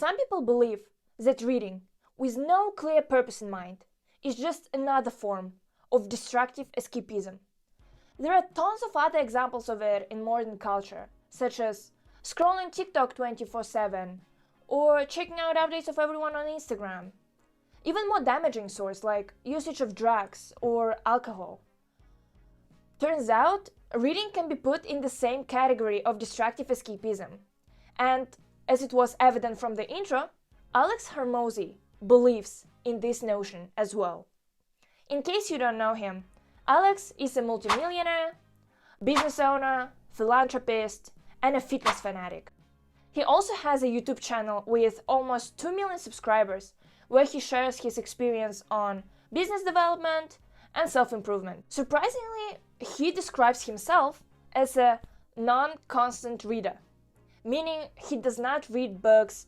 Some people believe that reading, with no clear purpose in mind, is just another form of destructive escapism. There are tons of other examples of it in modern culture, such as scrolling TikTok 24/7 or checking out updates of everyone on Instagram. Even more damaging source like usage of drugs or alcohol. Turns out, reading can be put in the same category of destructive escapism. And, as it was evident from the intro, Alex Hormozi believes in this notion as well. In case you don't know him, Alex is a multimillionaire, business owner, philanthropist, and a fitness fanatic. He also has a YouTube channel with almost 2 million subscribers where he shares his experience on business development and self-improvement. Surprisingly, he describes himself as a non-constant reader, meaning he does not read books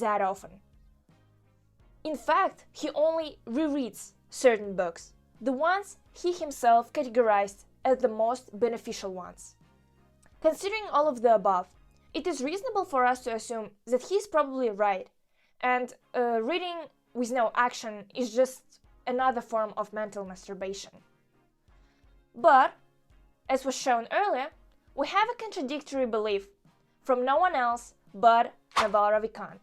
that often. In fact, he only rereads certain books, the ones he himself categorized as the most beneficial ones. Considering all of the above, it is reasonable for us to assume that he's probably right, and reading with no action is just another form of mental masturbation. But, as was shown earlier, we have a contradictory belief from no one else but Naval Ravikant.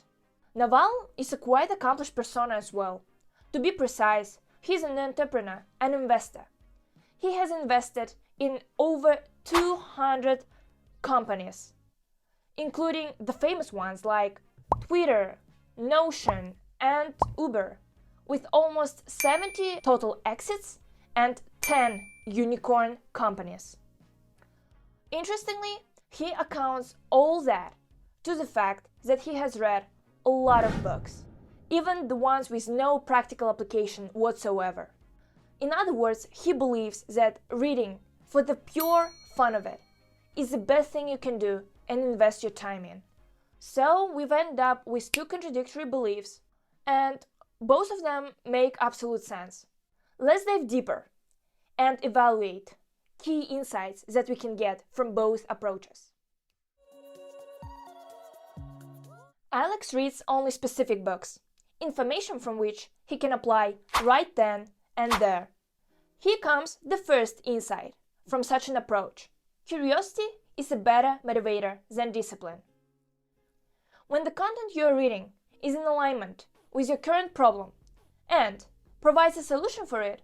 Naval is a quite accomplished persona as well. To be precise, he's an entrepreneur and investor. He has invested in over 200 companies, including the famous ones like Twitter, Notion, and Uber, with almost 70 total exits and 10 unicorn companies. Interestingly, he accounts all that to the fact that he has read a lot of books, even the ones with no practical application whatsoever. In other words, he believes that reading, for the pure fun of it, is the best thing you can do and invest your time in. So we've ended up with two contradictory beliefs, and both of them make absolute sense. Let's dive deeper and evaluate key insights that we can get from both approaches. Alex reads only specific books, information from which he can apply right then and there. Here comes the first insight from such an approach. Curiosity is a better motivator than discipline. When the content you're reading is in alignment with your current problem and provides a solution for it,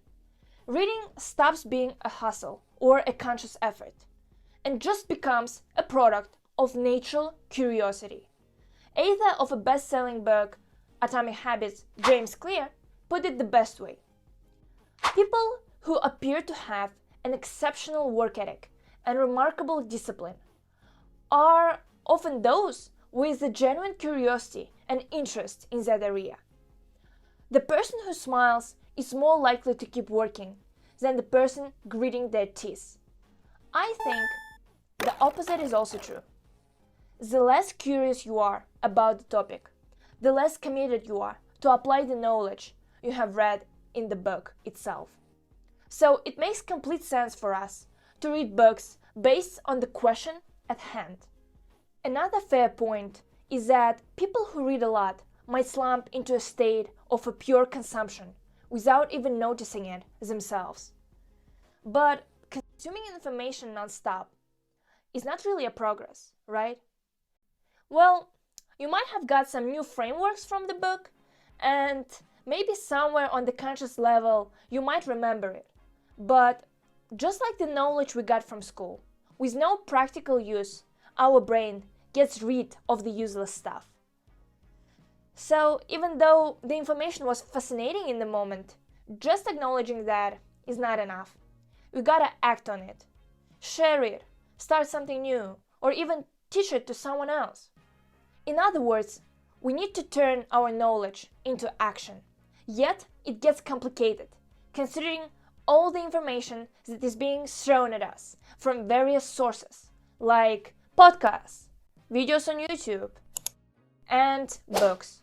reading stops being a hustle or a conscious effort and just becomes a product of natural curiosity. Author of a best-selling book, Atomic Habits, James Clear, put it the best way. People who appear to have an exceptional work ethic and remarkable discipline are often those with a genuine curiosity and interest in that area. The person who smiles is more likely to keep working than the person gritting their teeth. I think the opposite is also true. The less curious you are about the topic, the less committed you are to apply the knowledge you have read in the book itself. So it makes complete sense for us to read books based on the question at hand. Another fair point is that people who read a lot might slump into a state of a pure consumption without even noticing it themselves. But consuming information non-stop is not really a progress, right? Well, you might have got some new frameworks from the book, and maybe somewhere on the conscious level you might remember it. But just like the knowledge we got from school, with no practical use, our brain gets rid of the useless stuff. So even though the information was fascinating in the moment, just acknowledging that is not enough. We gotta act on it, share it, start something new, or even teach it to someone else. In other words, we need to turn our knowledge into action. Yet it gets complicated, considering all the information that is being thrown at us from various sources, like podcasts, videos on YouTube, and books.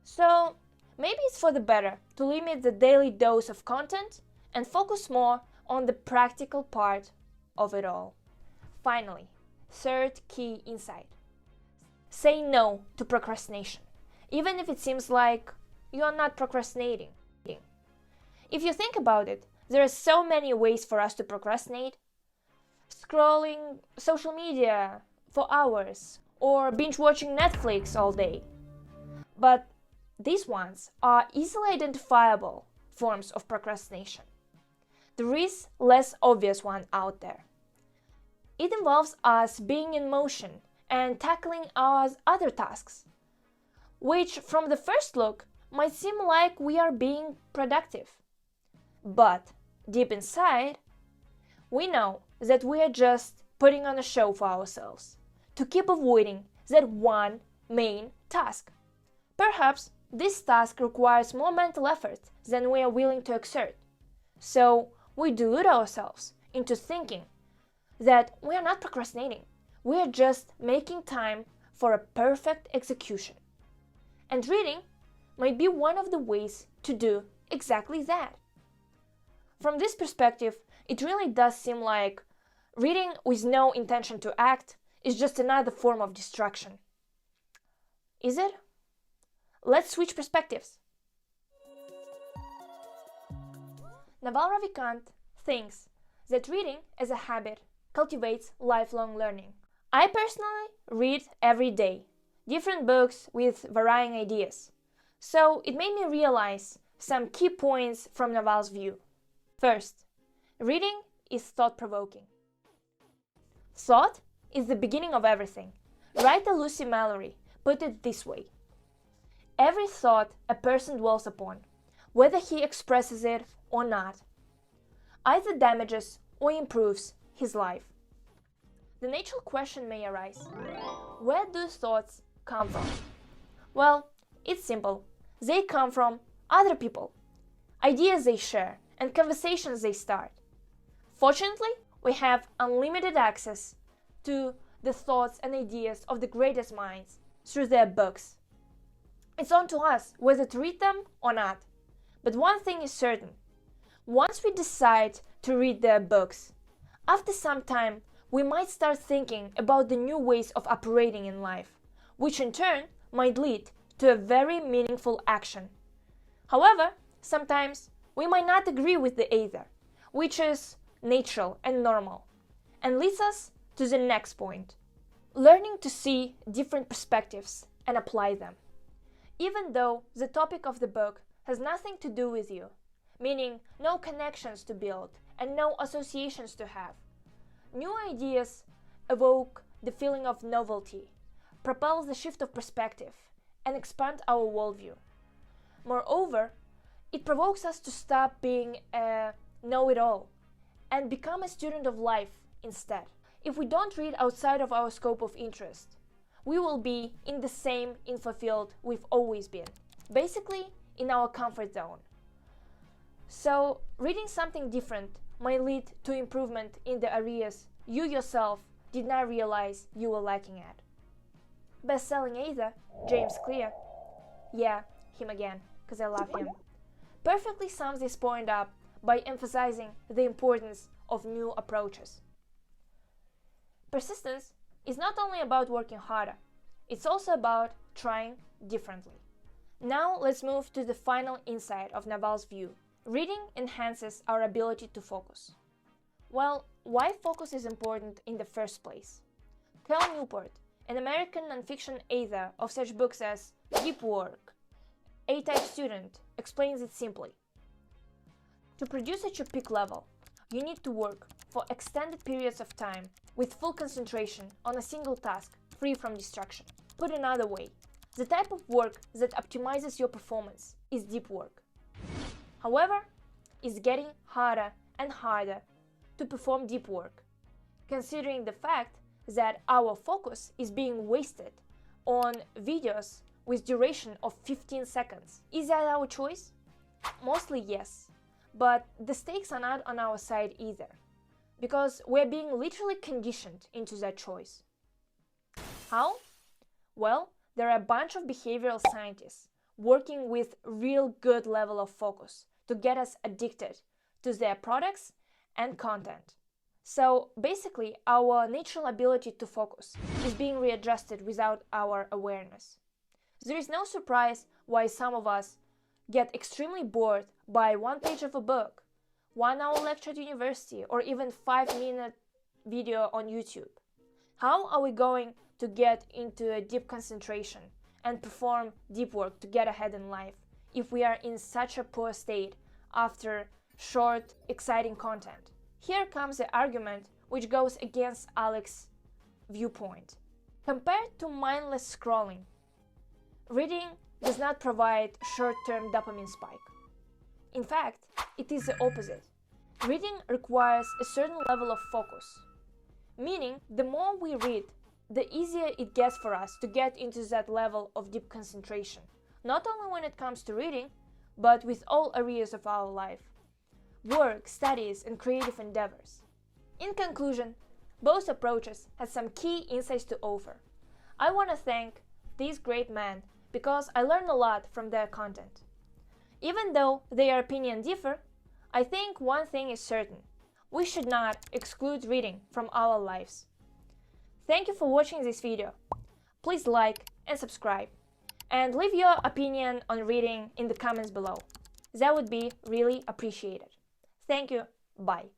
So maybe it's for the better to limit the daily dose of content and focus more on the practical part of it all. Finally, third key insight. Say no to procrastination. even if it seems like you are not procrastinating. If you think about it, there are so many ways for us to procrastinate. Scrolling social media for hours, or binge watching Netflix all day. But these ones are easily identifiable forms of procrastination. There is less obvious one out there. It involves us being in motion and tackling our other tasks, which from the first look might seem like we are being productive. But deep inside, we know that we are just putting on a show for ourselves to keep avoiding that one main task. Perhaps this task requires more mental effort than we are willing to exert. So we delude ourselves into thinking that we are not procrastinating. We are just making time for a perfect execution. And reading might be one of the ways to do exactly that. From this perspective, it really does seem like reading with no intention to act is just another form of distraction. Is it? Let's switch perspectives. Naval Ravikant thinks that reading as a habit cultivates lifelong learning. I personally read every day, different books with varying ideas. So it made me realize some key points from Naval's view. First, reading is thought-provoking. Thought is the beginning of everything. Writer Lucy Mallory put it this way: every thought a person dwells upon, whether he expresses it or not, either damages or improves his life. The natural question may arise: where do thoughts come from? Well, it's simple. They come from other people, ideas they share, and conversations they start. Fortunately, we have unlimited access to the thoughts and ideas of the greatest minds through their books. It's on to us whether to read them or not. But one thing is certain. Once we decide to read their books, after some time we might start thinking about the new ways of operating in life, which in turn might lead to a very meaningful action. However, sometimes we might not agree with the either, which is natural and normal, and leads us to the next point: learning to see different perspectives and apply them. Even though the topic of the book has nothing to do with you, meaning no connections to build and no associations to have, new ideas evoke the feeling of novelty, propel the shift of perspective, and expand our worldview. Moreover, it provokes us to stop being a know-it-all and become a student of life instead. If we don't read outside of our scope of interest, we will be in the same info field we've always been, basically in our comfort zone. So, reading something different might lead to improvement in the areas you yourself did not realize you were lacking at. Best-selling author James Clear, yeah, him again, because I love him, perfectly sums this point up by emphasizing the importance of new approaches. Persistence is not only about working harder, it's also about trying differently. Now let's move to the final insight of Naval's view. Reading enhances our ability to focus. Well, why focus is important in the first place? Cal Newport, an American nonfiction author of such books as Deep Work, A-Type Student, explains it simply. To produce at your peak level, you need to work for extended periods of time with full concentration on a single task, free from distraction. Put another way, the type of work that optimizes your performance is deep work. However, it's getting harder and harder to perform deep work, considering the fact that our focus is being wasted on videos with duration of 15 seconds. Is that our choice? Mostly yes, but the stakes are not on our side either, because we're being literally conditioned into that choice. How? Well, there are a bunch of behavioral scientists working with real good level of focus to get us addicted to their products and content. So basically, our natural ability to focus is being readjusted without our awareness. There is no surprise why some of us get extremely bored by one page of a book, 1 hour lecture at university, or even 5-minute video on YouTube. How are we going to get into a deep concentration and perform deep work to get ahead in life if we are in such a poor state after short, exciting content? Here comes the argument which goes against Alex's viewpoint. Compared to mindless scrolling, reading does not provide short-term dopamine spike. In fact, it is the opposite. Reading requires a certain level of focus, meaning the more we read, the easier it gets for us to get into that level of deep concentration, not only when it comes to reading, but with all areas of our life: work, studies, and creative endeavors. In conclusion, both approaches have some key insights to offer. I want to thank these great men because I learned a lot from their content. Even though their opinions differ, I think one thing is certain: we should not exclude reading from our lives. Thank you for watching this video. Please like and subscribe, and leave your opinion on reading in the comments below. That would be really appreciated. Thank you. Bye.